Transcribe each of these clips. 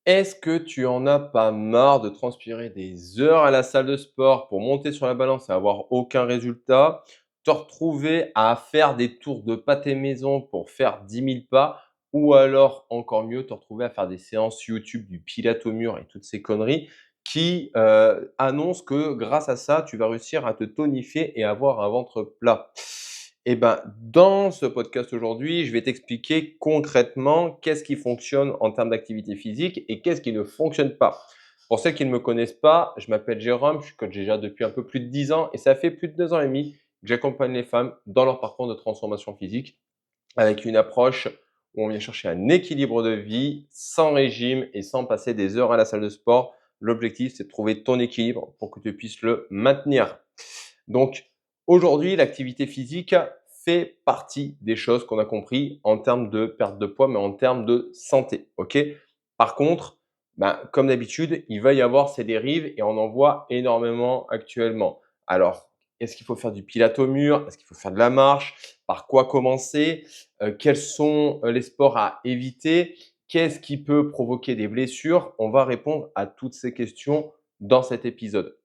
Est-ce que tu en as pas marre de transpirer des heures à la salle de sport pour monter sur la balance et avoir aucun résultat? Te retrouver à faire des tours de pâté maison pour faire 10 000 pas? Ou alors, encore mieux, te retrouver à faire des séances YouTube, du pilates au mur et toutes ces conneries qui annoncent que grâce à ça, tu vas réussir à te tonifier et avoir un ventre plat. Eh ben, dans ce podcast aujourd'hui, je vais t'expliquer concrètement qu'est-ce qui fonctionne en termes d'activité physique et qu'est-ce qui ne fonctionne pas. Pour ceux qui ne me connaissent pas, je m'appelle Jérôme, je suis coach déjà depuis un peu plus de 10 ans et ça fait plus de 2 ans et demi que j'accompagne les femmes dans leur parcours de transformation physique avec une approche où on vient chercher un équilibre de vie sans régime et sans passer des heures à la salle de sport. L'objectif, c'est de trouver ton équilibre pour que tu puisses le maintenir. Donc, aujourd'hui, l'activité physique fait partie des choses qu'on a compris en termes de perte de poids, mais en termes de santé. Ok. Par contre, comme d'habitude, il va y avoir ces dérives et on en voit énormément actuellement. Alors, est-ce qu'il faut faire du pilates au mur? Est-ce qu'il faut faire de la marche? Par quoi commencer? Quels sont les sports à éviter? Qu'est-ce qui peut provoquer des blessures? On va répondre à toutes ces questions dans cet épisode.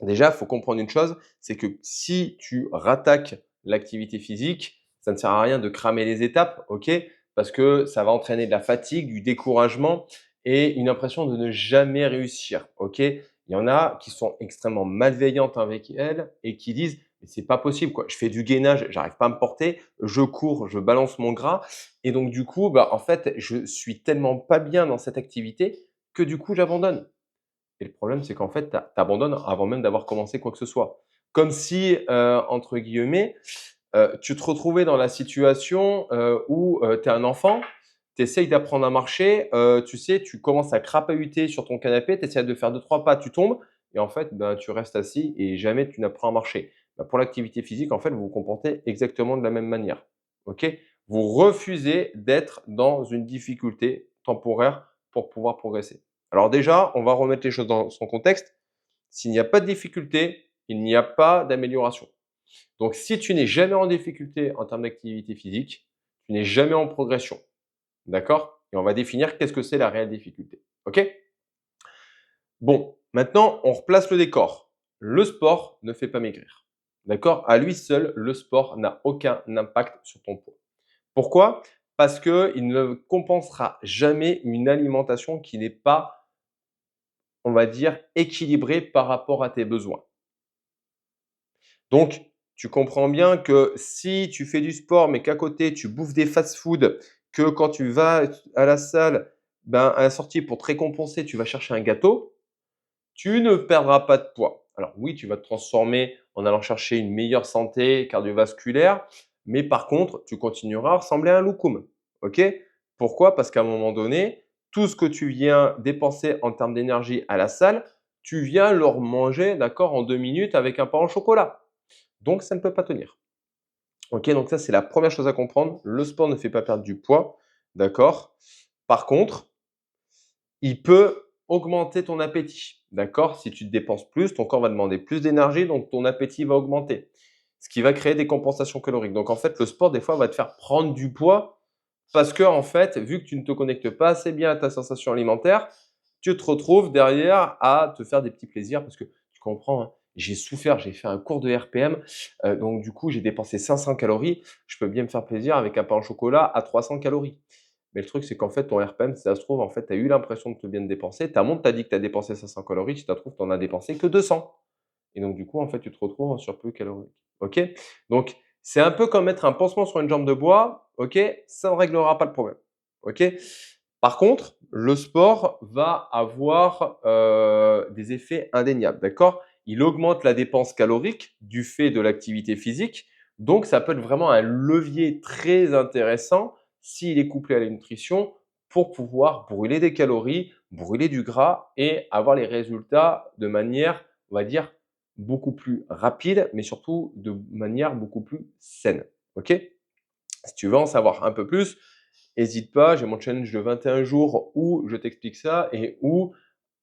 Déjà, il faut comprendre une chose, c'est que si tu rattaques l'activité physique, ça ne sert à rien de cramer les étapes, ok? Parce que ça va entraîner de la fatigue, du découragement et une impression de ne jamais réussir, ok? Il y en a qui sont extrêmement malveillantes avec elles et qui disent mais c'est pas possible quoi. Je fais du gainage, j'arrive pas à me porter, je cours, je balance mon gras et donc du coup, en fait, je suis tellement pas bien dans cette activité que du coup, j'abandonne. Et le problème, c'est qu'en fait, tu abandonnes avant même d'avoir commencé quoi que ce soit. Comme si, entre guillemets, tu te retrouvais dans la situation, où, tu es un enfant, tu essayes d'apprendre à marcher, tu sais, tu commences à crapahuter sur ton canapé, tu essaies de faire 2-3 pas, tu tombes et en fait, tu restes assis et jamais tu n'apprends à marcher. Pour l'activité physique, en fait, vous vous comportez exactement de la même manière. OK? Vous refusez d'être dans une difficulté temporaire pour pouvoir progresser. Alors déjà, on va remettre les choses dans son contexte. S'il n'y a pas de difficulté, il n'y a pas d'amélioration. Donc, si tu n'es jamais en difficulté en termes d'activité physique, tu n'es jamais en progression. D'accord? Et on va définir qu'est-ce que c'est la réelle difficulté. OK? Bon, maintenant, on replace le décor. Le sport ne fait pas maigrir. D'accord? À lui seul, le sport n'a aucun impact sur ton poids. Pourquoi? Parce qu'il ne compensera jamais une alimentation qui n'est pas, on va dire, équilibrée par rapport à tes besoins. Donc, tu comprends bien que si tu fais du sport, mais qu'à côté, tu bouffes des fast-food, que quand tu vas à la salle, à la sortie, pour te récompenser, tu vas chercher un gâteau, tu ne perdras pas de poids. Alors oui, tu vas te transformer en allant chercher une meilleure santé cardiovasculaire, mais par contre, tu continueras à ressembler à un loukoum. OK? Pourquoi? Parce qu'à un moment donné, tout ce que tu viens dépenser en termes d'énergie à la salle, tu viens le remanger, d'accord, en 2 minutes avec un pain au chocolat. Donc ça ne peut pas tenir. OK, donc ça, c'est la première chose à comprendre. Le sport ne fait pas perdre du poids, d'accord? Par contre, il peut augmenter ton appétit, d'accord? Si tu te dépenses plus, ton corps va demander plus d'énergie, donc ton appétit va augmenter, ce qui va créer des compensations caloriques. Donc en fait, le sport, des fois, va te faire prendre du poids parce que en fait, vu que tu ne te connectes pas assez bien à ta sensation alimentaire, tu te retrouves derrière à te faire des petits plaisirs parce que tu comprends, hein, j'ai souffert, j'ai fait un cours de RPM, donc du coup, j'ai dépensé 500 calories. Je peux bien me faire plaisir avec un pain au chocolat à 300 calories. Mais le truc, c'est qu'en fait, ton RPM, si ça se trouve, en fait, tu as eu l'impression de te bien dépenser. Ta montre t'a dit que tu as dépensé 500 calories, si ça se trouve, tu en as dépensé que 200. Et donc, du coup, en fait, tu te retrouves en surplus calorique. OK? Donc, c'est un peu comme mettre un pansement sur une jambe de bois. OK? Ça ne réglera pas le problème. OK? Par contre, le sport va avoir des effets indéniables. D'accord? Il augmente la dépense calorique du fait de l'activité physique. Donc, ça peut être vraiment un levier très intéressant s'il est couplé à la nutrition pour pouvoir brûler des calories, brûler du gras et avoir les résultats de manière, on va dire, beaucoup plus rapide, mais surtout de manière beaucoup plus saine. OK? Si tu veux en savoir un peu plus, n'hésite pas, j'ai mon challenge de 21 jours où je t'explique ça et où,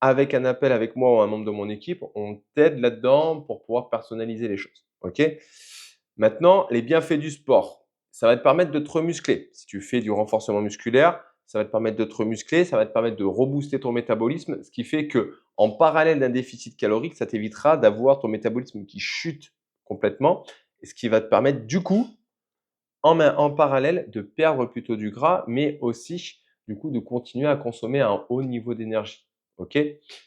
avec un appel avec moi ou un membre de mon équipe, on t'aide là-dedans pour pouvoir personnaliser les choses. OK? Maintenant, les bienfaits du sport. Ça va te permettre de te remuscler. Si tu fais du renforcement musculaire, ça va te permettre de te remuscler, ça va te permettre de rebooster ton métabolisme, ce qui fait que en parallèle d'un déficit calorique, ça t'évitera d'avoir ton métabolisme qui chute complètement, et ce qui va te permettre du coup en parallèle de perdre plutôt du gras, mais aussi du coup de continuer à consommer un haut niveau d'énergie. OK?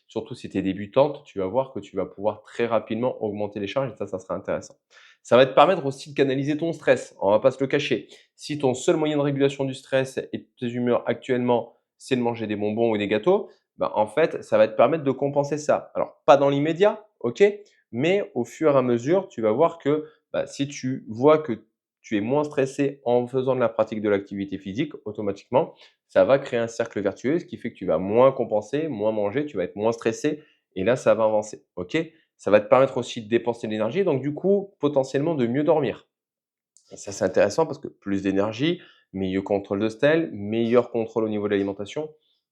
Surtout si tu es débutante, tu vas voir que tu vas pouvoir très rapidement augmenter les charges et ça sera intéressant. Ça va te permettre aussi de canaliser ton stress, on va pas se le cacher. Si ton seul moyen de régulation du stress et de tes humeurs actuellement, c'est de manger des bonbons ou des gâteaux, bah, en fait, ça va te permettre de compenser ça. Alors pas dans l'immédiat, OK? Mais au fur et à mesure, tu vas voir que, bah, si tu vois que tu es moins stressé en faisant de la pratique de l'activité physique, automatiquement, ça va créer un cercle vertueux, ce qui fait que tu vas moins compenser, moins manger, tu vas être moins stressé et là, ça va avancer. OK? Ça va te permettre aussi de dépenser de l'énergie, donc du coup, potentiellement de mieux dormir. Et ça, c'est intéressant parce que plus d'énergie, meilleur contrôle de stèle, meilleur contrôle au niveau de l'alimentation,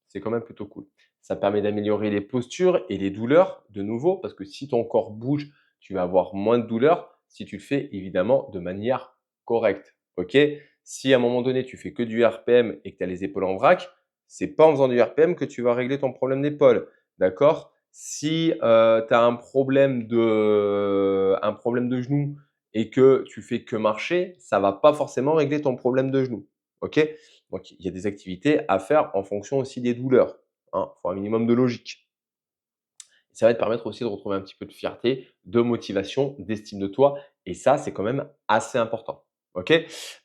c'est quand même plutôt cool. Ça permet d'améliorer les postures et les douleurs de nouveau parce que si ton corps bouge, tu vas avoir moins de douleurs si tu le fais évidemment de manière correcte. OK? Si à un moment donné, tu fais que du RPM et que tu as les épaules en vrac, c'est pas en faisant du RPM que tu vas régler ton problème d'épaule. D'accord? Si tu as un problème de genou et que tu fais que marcher, ça va pas forcément régler ton problème de genou. OK? Donc il y a des activités à faire en fonction aussi des douleurs, hein. Il faut un minimum de logique. Ça va te permettre aussi de retrouver un petit peu de fierté, de motivation, d'estime de toi et ça, c'est quand même assez important. OK?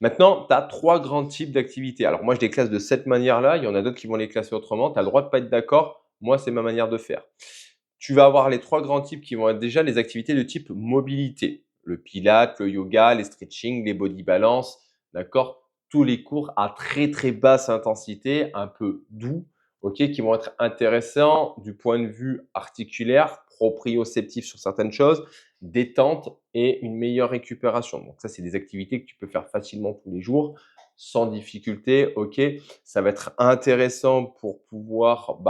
Maintenant, tu as 3 grands types d'activités. Alors moi, je les classe de cette manière-là, il y en a d'autres qui vont les classer autrement. Tu as le droit de pas être d'accord. Moi, c'est ma manière de faire. Tu vas avoir les 3 grands types qui vont être déjà les activités de type mobilité. Le pilates, le yoga, les stretching, les body balance, d'accord? Tous les cours à très, très basse intensité, un peu doux, OK, qui vont être intéressants du point de vue articulaire, proprioceptif sur certaines choses, détente et une meilleure récupération. Donc ça, c'est des activités que tu peux faire facilement tous les jours, sans difficulté, OK? Ça va être intéressant pour pouvoir,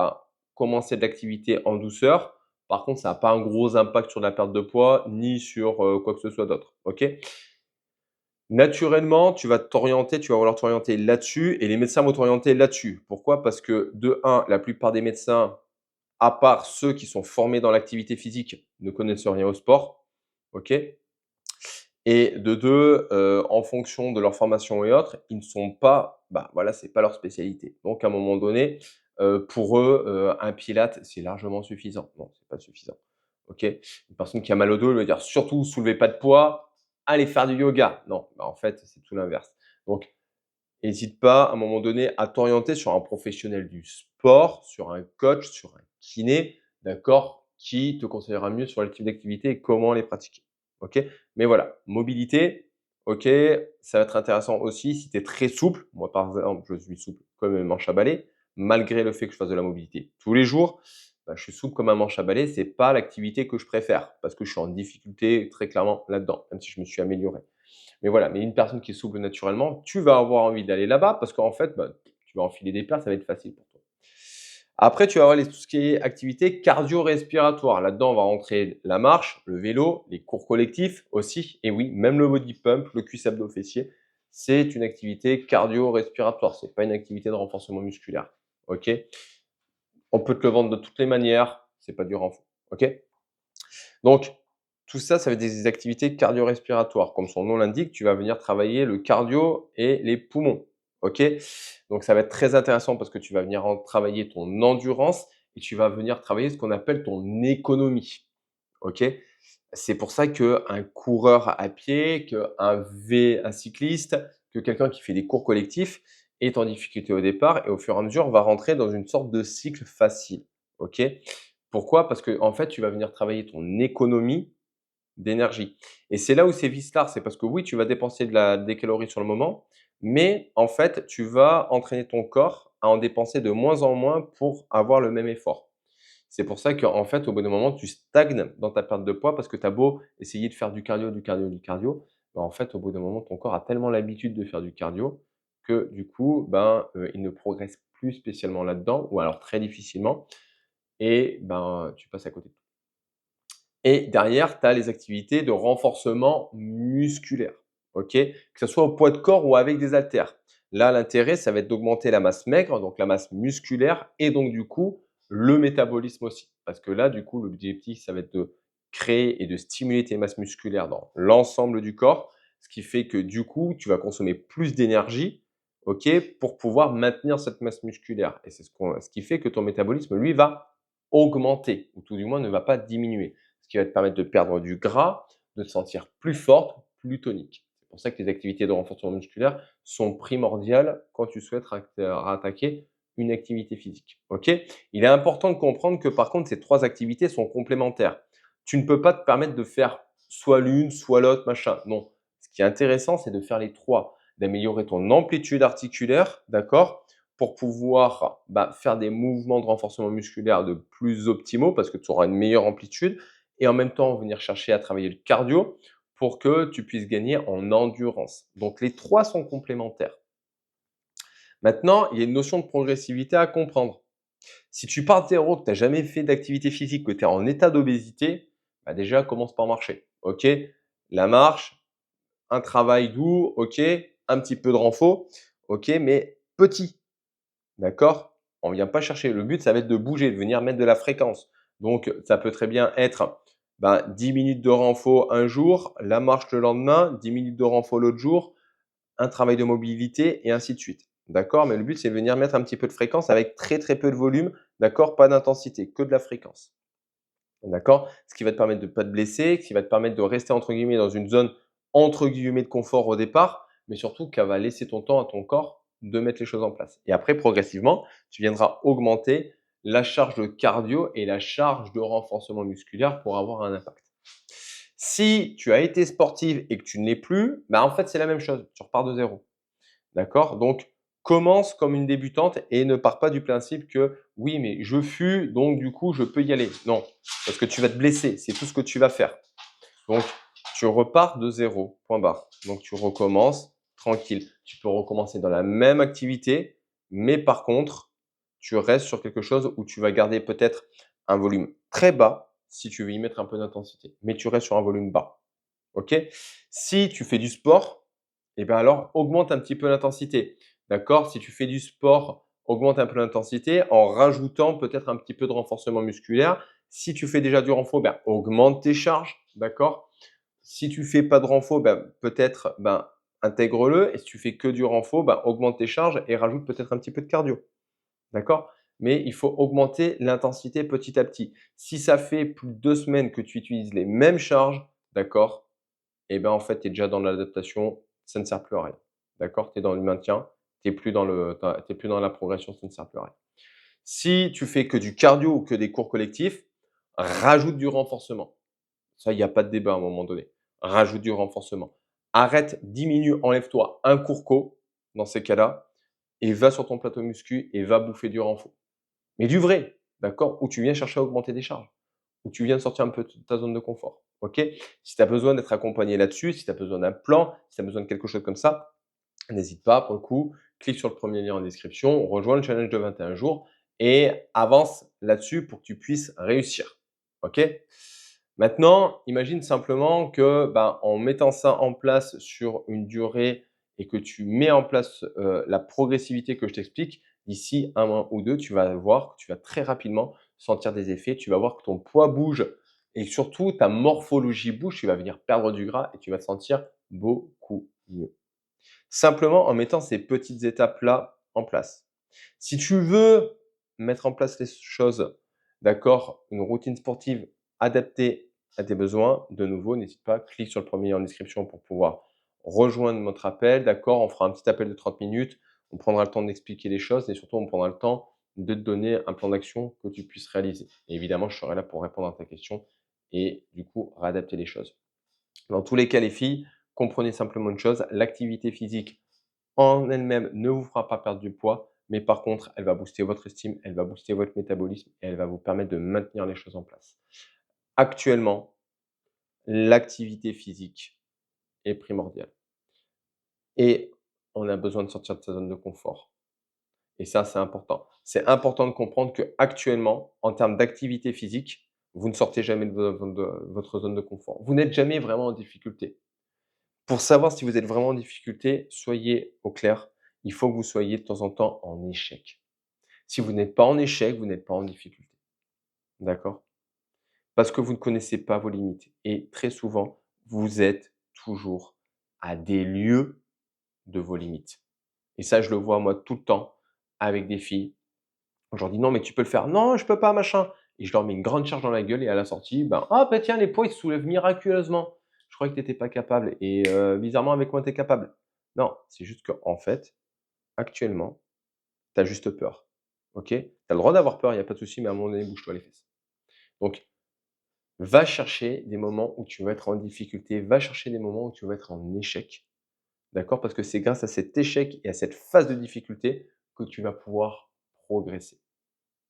commencer de l'activité en douceur. Par contre, ça n'a pas un gros impact sur la perte de poids, ni sur, quoi que ce soit d'autre, OK? Naturellement, tu vas vouloir t'orienter là-dessus et les médecins vont t'orienter là-dessus. Pourquoi? Parce que de un, la plupart des médecins, à part ceux qui sont formés dans l'activité physique, ne connaissent rien au sport, OK? Et de 2, en fonction de leur formation et autres, ils ne sont pas voilà, c'est pas leur spécialité. Donc à un moment donné, pour eux, un pilate, c'est largement suffisant. Non, c'est pas suffisant. OK? Une personne qui a mal au dos, elle va dire: «Surtout soulevez pas de poids, allez faire du yoga». Non, en fait, c'est tout l'inverse. Donc hésite pas, à un moment donné, à t'orienter sur un professionnel du sport, sur un coach, sur un kiné, d'accord? Qui te conseillera mieux sur le type d'activité et comment les pratiquer. OK? Mais voilà, mobilité, OK, ça va être intéressant aussi si tu es très souple. Moi, par exemple, je suis souple comme une manche à balai, malgré le fait que je fasse de la mobilité tous les jours. Je suis souple comme un manche à balai, c'est pas l'activité que je préfère parce que je suis en difficulté très clairement là-dedans, même si je me suis amélioré. Mais voilà, mais une personne qui est souple naturellement, tu vas avoir envie d'aller là-bas parce qu'en fait, tu vas enfiler des plats, ça va être facile pour toi. Après, tu vas avoir tout ce qui est activité cardio-respiratoire. Là-dedans, on va rentrer la marche, le vélo, les cours collectifs aussi. Et oui, même le body pump, le cuisse abdos fessier, c'est une activité cardio-respiratoire. C'est pas une activité de renforcement musculaire. OK? On peut te le vendre de toutes les manières. C'est pas du renfort. OK? Donc, tout ça, ça va être des activités cardio-respiratoires. Comme son nom l'indique, tu vas venir travailler le cardio et les poumons. OK? Donc, ça va être très intéressant parce que tu vas venir travailler ton endurance et tu vas venir travailler ce qu'on appelle ton économie. OK? C'est pour ça qu'un coureur à pied, un cycliste, que quelqu'un qui fait des cours collectifs est en difficulté au départ et au fur et à mesure va rentrer dans une sorte de cycle facile. OK? Pourquoi? Parce que en fait, tu vas venir travailler ton économie d'énergie et c'est là où c'est vicelard. C'est parce que oui, tu vas dépenser des calories sur le moment, mais en fait, tu vas entraîner ton corps à en dépenser de moins en moins pour avoir le même effort. C'est pour ça qu'en fait, au bout d'un moment, tu stagnes dans ta perte de poids parce que tu as beau essayer de faire du cardio, du cardio, du cardio, en fait, au bout d'un moment, ton corps a tellement l'habitude de faire du cardio que du coup, il ne progresse plus spécialement là-dedans ou alors très difficilement et tu passes à côté. Et derrière, tu as les activités de renforcement musculaire, OK? Que ce soit au poids de corps ou avec des haltères. Là, l'intérêt, ça va être d'augmenter la masse maigre, donc la masse musculaire et donc du coup, le métabolisme aussi. Parce que là, du coup, l'objectif, ça va être de créer et de stimuler tes masses musculaires dans l'ensemble du corps, ce qui fait que du coup, tu vas consommer plus d'énergie, OK, pour pouvoir maintenir cette masse musculaire et c'est ce qui fait que ton métabolisme, lui, va augmenter ou tout du moins ne va pas diminuer. Ce qui va te permettre de perdre du gras, de te sentir plus forte, plus tonique. C'est pour ça que les activités de renforcement musculaire sont primordiales quand tu souhaites attaquer une activité physique. OK? Il est important de comprendre que par contre, ces 3 activités sont complémentaires. Tu ne peux pas te permettre de faire soit l'une, soit l'autre, machin. Non. Ce qui est intéressant, c'est de faire les 3, d'améliorer ton amplitude articulaire, d'accord? Pour pouvoir, faire des mouvements de renforcement musculaire de plus optimaux parce que tu auras une meilleure amplitude et en même temps venir chercher à travailler le cardio pour que tu puisses gagner en endurance. Donc les 3 sont complémentaires. Maintenant, il y a une notion de progressivité à comprendre. Si tu pars de zéro, que tu as jamais fait d'activité physique, que tu es en état d'obésité, déjà commence par marcher. OK? La marche, un travail doux, OK, un petit peu de renfort, OK, mais petit. D'accord? On ne vient pas chercher. Le but, ça va être de bouger, de venir mettre de la fréquence. Donc, ça peut très bien être 10 minutes de renfort un jour, la marche le lendemain, 10 minutes de renfort l'autre jour, un travail de mobilité et ainsi de suite. D'accord? Mais le but, c'est de venir mettre un petit peu de fréquence avec très très peu de volume. D'accord? Pas d'intensité, que de la fréquence. D'accord? Ce qui va te permettre de ne pas te blesser, ce qui va te permettre de rester entre guillemets dans une zone entre guillemets de confort au départ, mais surtout qu'elle va laisser ton temps à ton corps de mettre les choses en place. Et après, progressivement, tu viendras augmenter la charge de cardio et la charge de renforcement musculaire pour avoir un impact. Si tu as été sportive et que tu ne l'es plus, en fait, c'est la même chose. Tu repars de zéro. D'accord? Donc, commence comme une débutante et ne pars pas du principe que oui, mais je fume, donc du coup, je peux y aller. Non, parce que tu vas te blesser. C'est tout ce que tu vas faire. Donc, tu repars de zéro, point barre. Donc, tu recommences tranquille. Tu peux recommencer dans la même activité, mais par contre, tu restes sur quelque chose où tu vas garder peut-être un volume très bas si tu veux y mettre un peu d'intensité, mais tu restes sur un volume bas. OK? Si tu fais du sport, alors augmente un petit peu l'intensité. D'accord? Si tu fais du sport, augmente un peu l'intensité en rajoutant peut-être un petit peu de renforcement musculaire. Si tu fais déjà du renfort, augmente tes charges. D'accord? Si tu fais pas de renfort, peut-être, intègre-le et si tu fais que du renfort, augmente tes charges et rajoute peut-être un petit peu de cardio. D'accord? Mais il faut augmenter l'intensité petit à petit. Si ça fait plus de 2 semaines que tu utilises les mêmes charges, d'accord? En fait, tu es déjà dans l'adaptation, ça ne sert plus à rien. D'accord? Tu es dans le maintien, tu es plus dans la progression, ça ne sert plus à rien. Si tu fais que du cardio ou que des cours collectifs, rajoute du renforcement. Ça, il y a pas de débat à un moment donné. Rajoute du renforcement. Arrête, diminue, enlève-toi un court co dans ces cas-là et va sur ton plateau muscu et va bouffer du renfort. Mais du vrai, d'accord? Où tu viens chercher à augmenter des charges, où tu viens de sortir un peu de ta zone de confort, OK? Si tu as besoin d'être accompagné là-dessus, si tu as besoin d'un plan, si tu as besoin de quelque chose comme ça, n'hésite pas, pour le coup, clique sur le premier lien en description, rejoins le challenge de 21 jours et avance là-dessus pour que tu puisses réussir, OK? Maintenant, imagine simplement que, en mettant ça en place sur une durée et que tu mets en place, la progressivité que je t'explique, d'ici 1 mois ou 2, tu vas voir que tu vas très rapidement sentir des effets. Tu vas voir que ton poids bouge et surtout ta morphologie bouge. Tu vas venir perdre du gras et tu vas te sentir beaucoup mieux. Simplement en mettant ces petites étapes-là en place. Si tu veux mettre en place les choses, d'accord, une routine sportive adaptée à tes besoins, de nouveau, n'hésite pas, clique sur le premier lien en description pour pouvoir rejoindre notre appel, d'accord? On fera un petit appel de 30 minutes, on prendra le temps d'expliquer les choses et surtout on prendra le temps de te donner un plan d'action que tu puisses réaliser. Et évidemment, je serai là pour répondre à ta question et du coup, réadapter les choses. Dans tous les cas, les filles, comprenez simplement une chose, l'activité physique en elle-même ne vous fera pas perdre du poids, mais par contre, elle va booster votre estime, elle va booster votre métabolisme et elle va vous permettre de maintenir les choses en place. Actuellement, l'activité physique est primordiale et on a besoin de sortir de sa zone de confort et ça, c'est important. C'est important de comprendre qu'actuellement, en termes d'activité physique, vous ne sortez jamais de votre zone de confort. Vous n'êtes jamais vraiment en difficulté. Pour savoir si vous êtes vraiment en difficulté, soyez au clair. il faut que vous soyez de temps en temps en échec. Si vous n'êtes pas en échec, vous n'êtes pas en difficulté. D'accord? Parce que vous ne connaissez pas vos limites et très souvent, vous êtes toujours à des lieues de vos limites et ça, je le vois moi tout le temps avec des filles. Je leur dis: «Non, mais tu peux le faire». «Non, je peux pas, machin» et je leur mets une grande charge dans la gueule et à la sortie, ben: «Ah bah tiens, les poids, ils se soulèvent miraculeusement. Je croyais que tu étais pas capable et bizarrement avec moi, tu es capable». Non, c'est juste qu'en fait, actuellement, tu as juste peur. OK? Tu as le droit d'avoir peur, il y a pas de souci, mais à un moment donné, bouge-toi les fesses. Donc va chercher des moments où tu vas être en difficulté, va chercher des moments où tu vas être en échec, d'accord? Parce que c'est grâce à cet échec et à cette phase de difficulté que tu vas pouvoir progresser.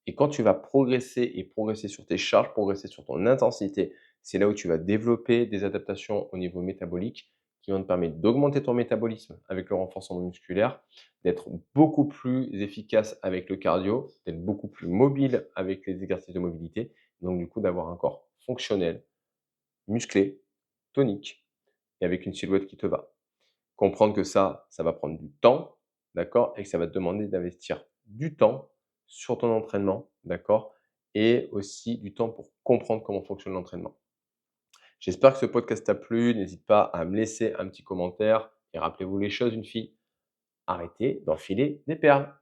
Et quand tu vas progresser et progresser sur tes charges, progresser sur ton intensité, c'est là où tu vas développer des adaptations au niveau métabolique qui vont te permettre d'augmenter ton métabolisme avec le renforcement musculaire, d'être beaucoup plus efficace avec le cardio, d'être beaucoup plus mobile avec les exercices de mobilité, donc du coup d'avoir un corps fonctionnel, musclé, tonique et avec une silhouette qui te va. Comprendre que ça va prendre du temps, d'accord? Et que ça va te demander d'investir du temps sur ton entraînement, d'accord? Et aussi du temps pour comprendre comment fonctionne l'entraînement. J'espère que ce podcast t'a plu. N'hésite pas à me laisser un petit commentaire et rappelez-vous les choses, une fille, arrêtez d'enfiler des perles.